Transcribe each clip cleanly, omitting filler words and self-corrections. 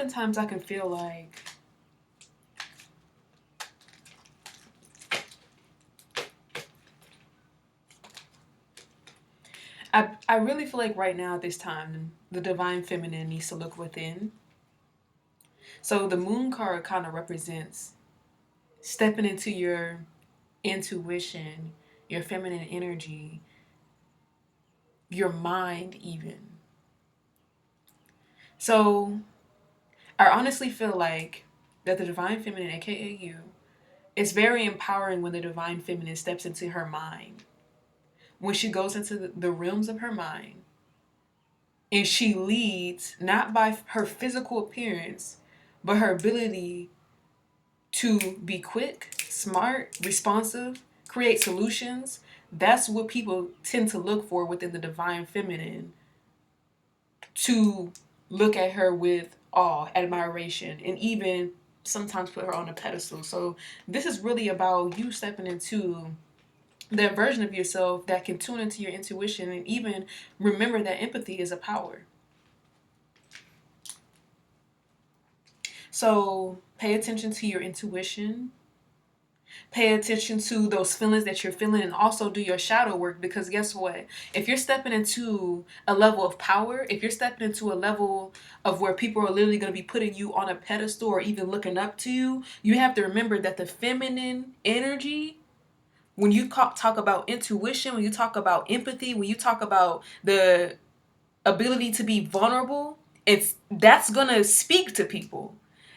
oftentimes I can feel like I really feel like right now at this time, the divine feminine needs to look within. So the moon card kind of represents stepping into your intuition, your feminine energy, your mind, even. So I honestly feel like that the divine feminine, aka you, it's very empowering when the divine feminine steps into her mind. When she goes into the realms of her mind and she leads not by her physical appearance, but her ability to be quick, smart, responsive, create solutions. That's what people tend to look for within the divine feminine, to look at her with awe, admiration, and even sometimes put her on a pedestal. So this is really about you stepping into that version of yourself that can tune into your intuition and even remember that empathy is a power. So pay attention to your intuition. Pay attention to those feelings that you're feeling, and also do your shadow work, because guess what? If you're stepping into a level of power, if you're stepping into a level of where people are literally going to be putting you on a pedestal or even looking up to you, you have to remember that the feminine energy, when you talk about intuition, when you talk about empathy, when you talk about the ability to be vulnerable, that's gonna speak to people.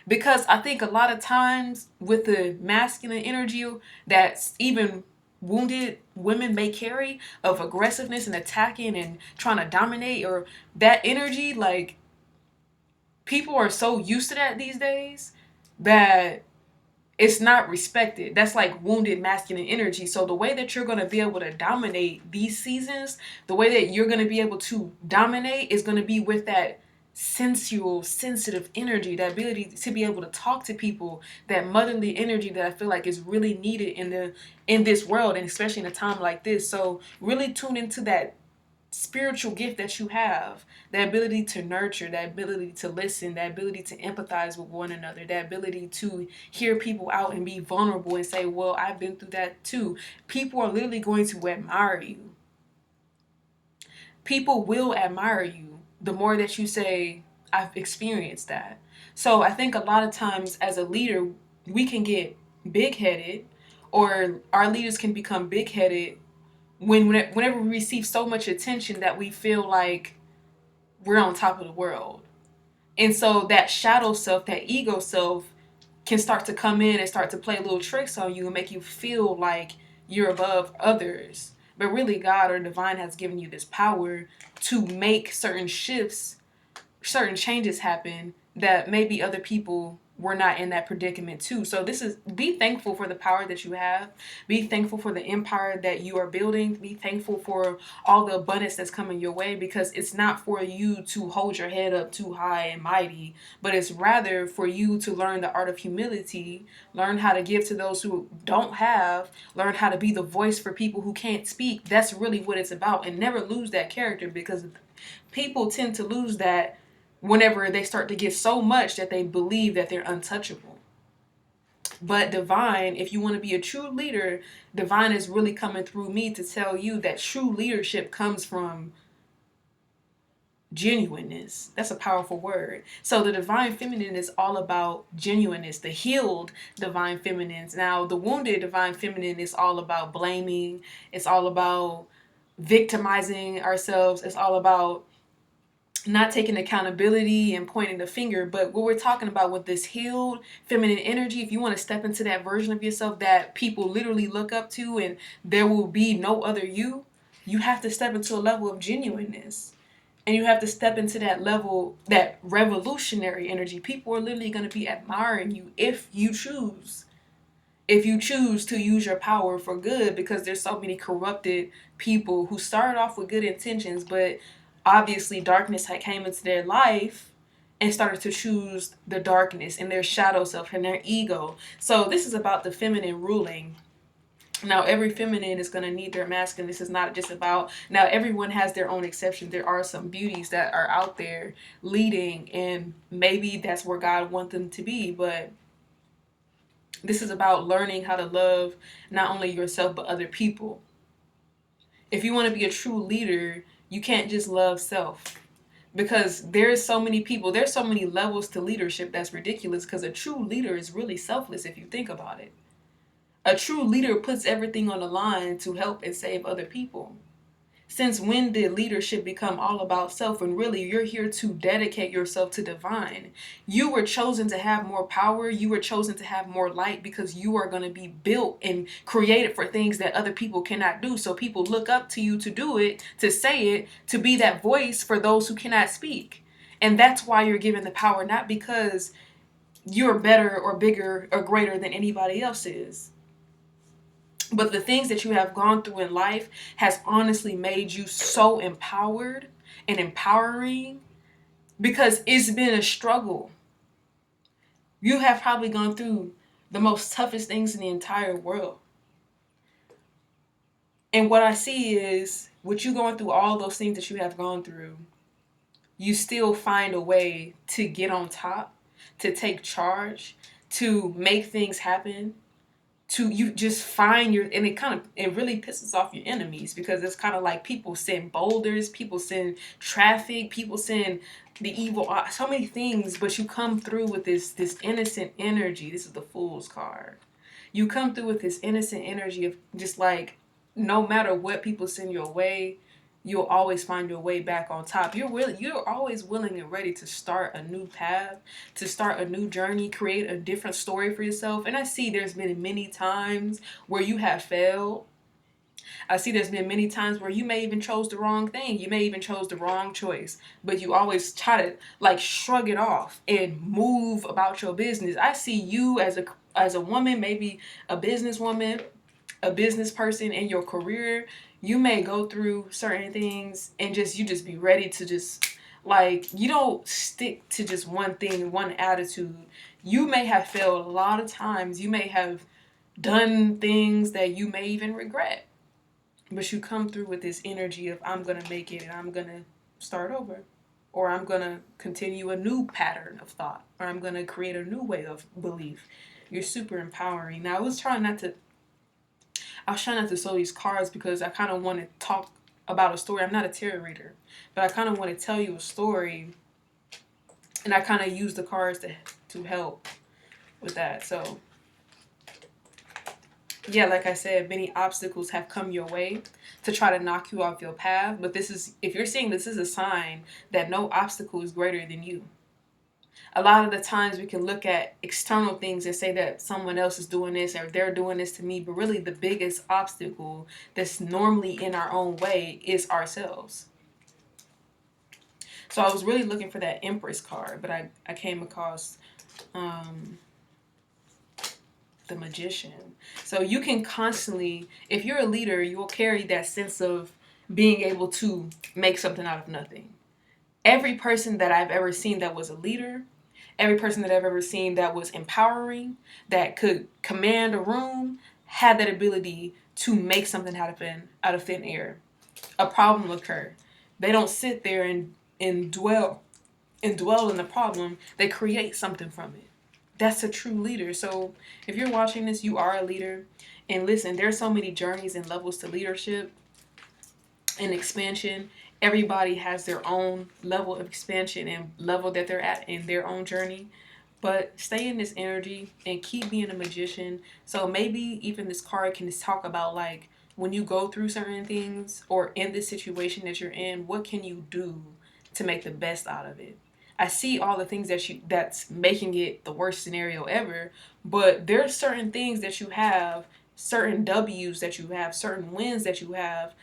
Because I think a lot of times with the masculine energy that's even wounded women may carry, of aggressiveness and attacking and trying to dominate, or that energy, like, people are so used to that these days that it's not respected. That's like wounded masculine energy. So the way that you're going to be able to dominate these seasons, the way that you're going to be able to dominate is going to be with that sensual, sensitive energy, that ability to be able to talk to people, that motherly energy that I feel like is really needed in this world, and especially in a time like this. So really tune into that spiritual gift that you have, that ability to nurture, that ability to listen, that ability to empathize with one another, that ability to hear people out and be vulnerable and say, well, I've been through that too. People are literally going to admire you. People will admire you the more that you say, I've experienced that. So I think a lot of times as a leader, we can get big headed, or our leaders can become big headed whenever we receive so much attention that we feel like we're on top of the world. And so that shadow self, that ego self, can start to come in and start to play little tricks on you and make you feel like you're above others. But really, God or divine has given you this power to make certain shifts, certain changes happen that maybe other people were not in that predicament too. So this is, be thankful for the power that you have. Be thankful for the empire that you are building. Be thankful for all the abundance that's coming your way, because it's not for you to hold your head up too high and mighty, but it's rather for you to learn the art of humility, learn how to give to those who don't have, learn how to be the voice for people who can't speak. That's really what it's about. And never lose that character, because people tend to lose that whenever they start to get so much that they believe that they're untouchable. But divine, if you want to be a true leader, divine is really coming through me to tell you that true leadership comes from genuineness. That's a powerful word. So the divine feminine is all about genuineness, the healed divine feminines. Now, the wounded divine feminine is all about blaming. It's all about victimizing ourselves. It's all about not taking accountability and pointing the finger. But what we're talking about with this healed feminine energy, if you want to step into that version of yourself that people literally look up to and there will be no other you, you have to step into a level of genuineness. And you have to step into that level, that revolutionary energy. People are literally going to be admiring you if you choose. If you choose to use your power for good, because there's so many corrupted people who started off with good intentions, but obviously darkness had came into their life and started to choose the darkness and their shadow self and their ego. So this is about the feminine ruling Now, every feminine is going to need their masculine. This is not just about, now, everyone has their own exceptions. There are some beauties that are out there leading, and maybe that's where God wants them to be. But this is about learning how to love not only yourself, but other people. If you want to be a true leader, you can't just love self. Because there's so many people, there's so many levels to leadership that's ridiculous, because a true leader is really selfless if you think about it. A true leader puts everything on the line to help and save other people. Since when did leadership become all about self when really you're here to dedicate yourself to divine? You were chosen to have more power. You were chosen to have more light because you are going to be built and created for things that other people cannot do. So people look up to you to do it, to say it, to be that voice for those who cannot speak. And that's why you're given the power, not because you're better or bigger or greater than anybody else is. But the things that you have gone through in life has honestly made you so empowered and empowering, because it's been a struggle. You have probably gone through the most toughest things in the entire world. And what I see is, with you going through all those things that you have gone through, you still find a way to get on top, to take charge, to make things happen, to you just find your, and it really pisses off your enemies, because it's kind of like people send boulders, people send traffic, people send the evil, so many things, but you come through with this innocent energy. This is the Fool's card. You come through with this innocent energy of just like, no matter what people send your way, you'll always find your way back on top. You're always willing and ready to start a new path, to start a new journey, create a different story for yourself. And I see there's been many times where you have failed. I see there's been many times where you may even chose the wrong thing. You may even chose the wrong choice, but you always try to like shrug it off and move about your business. I see you as a woman, maybe a businesswoman, a business person in your career. You may go through certain things and just, you just be ready to just, like, you don't stick to just one thing, one attitude. You may have failed a lot of times. You may have done things that you may even regret. But you come through with this energy of, I'm going to make it and I'm going to start over. Or I'm going to continue a new pattern of thought. Or I'm going to create a new way of belief. You're super empowering. Now, I was trying not to show these cards because I kind of want to talk about a story. I'm not a tarot reader, but I kind of want to tell you a story. And I kind of use the cards to help with that. So yeah, like I said, many obstacles have come your way to try to knock you off your path. But this is, if you're seeing this is a sign that no obstacle is greater than you. A lot of the times we can look at external things and say that someone else is doing this or they're doing this to me. But really the biggest obstacle that's normally in our own way is ourselves. So I was really looking for that Empress card, but I came across the Magician. So you can constantly, if you're a leader, you will carry that sense of being able to make something out of nothing. Every person that I've ever seen that was a leader, every person that I've ever seen that was empowering, that could command a room, had that ability to make something happen out of thin air. A problem occurred. They don't sit there and dwell in the problem. They create something from it. That's a true leader. So if you're watching this, you are a leader. And listen, there's so many journeys and levels to leadership and expansion. Everybody has their own level of expansion and level that they're at in their own journey. But stay in this energy and keep being a magician. So maybe even this card can just talk about, like, when you go through certain things or in this situation that you're in, what can you do to make the best out of it? I see all the things that's making it the worst scenario ever, but there's certain things that you have, certain W's that you have, certain wins that you have,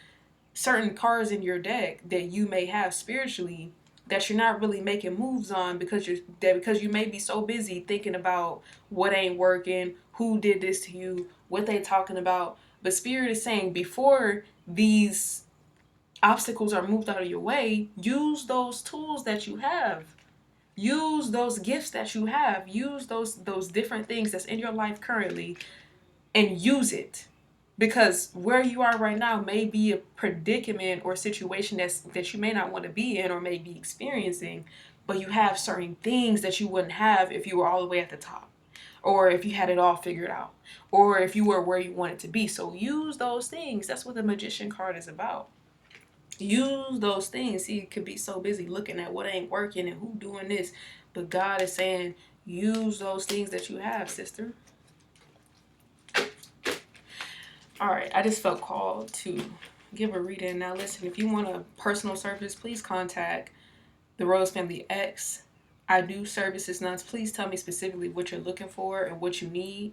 certain cards in your deck that you may have spiritually that you're not really making moves on because you may be so busy thinking about what ain't working, who did this to you, what they talking about. But Spirit is saying, before these obstacles are moved out of your way, use those tools that you have. Use those gifts that you have. Use those different things that's in your life currently and use it. Because where you are right now may be a predicament or situation that you may not want to be in or may be experiencing, but you have certain things that you wouldn't have if you were all the way at the top, or if you had it all figured out, or if you were where you wanted to be. So use those things. That's what the Magician card is about. Use those things. See, you could be so busy looking at what ain't working and who doing this, but God is saying use those things that you have, sister. All right, I just felt called to give a reading. Now listen, if you want a personal service, please contact the Rose Family X. I do services nuns. Please tell me specifically what you're looking for and what you need,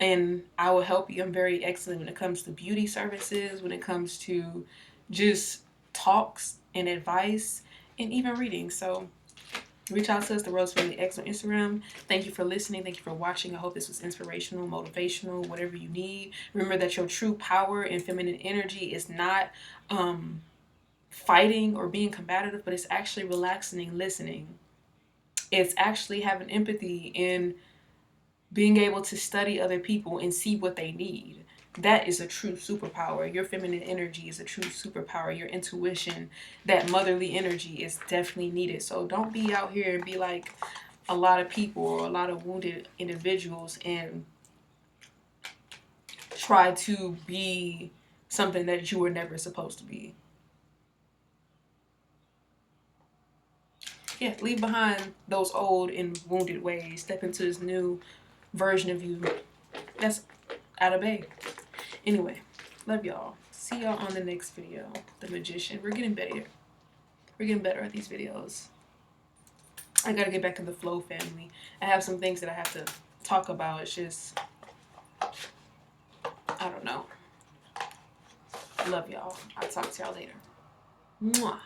and I will help you. I'm very excellent when it comes to beauty services, when it comes to just talks and advice and even reading. So reach out to us, the Rose Family X on Instagram. Thank you for listening. Thank you for watching. I hope this was inspirational, motivational, whatever you need. Remember that your true power and feminine energy is not fighting or being combative, but it's actually relaxing and listening. It's actually having empathy and being able to study other people and see what they need. That is a true superpower. Your feminine energy is a true superpower. Your intuition, that motherly energy is definitely needed. So don't be out here and be like a lot of people or a lot of wounded individuals and try to be something that you were never supposed to be. Yeah, leave behind those old and wounded ways. Step into this new version of you that's out of bay. Anyway, love y'all. See y'all on the next video. The Magician. We're getting better. We're getting better at these videos. I gotta get back in the flow, family. I have some things that I have to talk about. It's just, I don't know. Love y'all. I'll talk to y'all later. Mwah.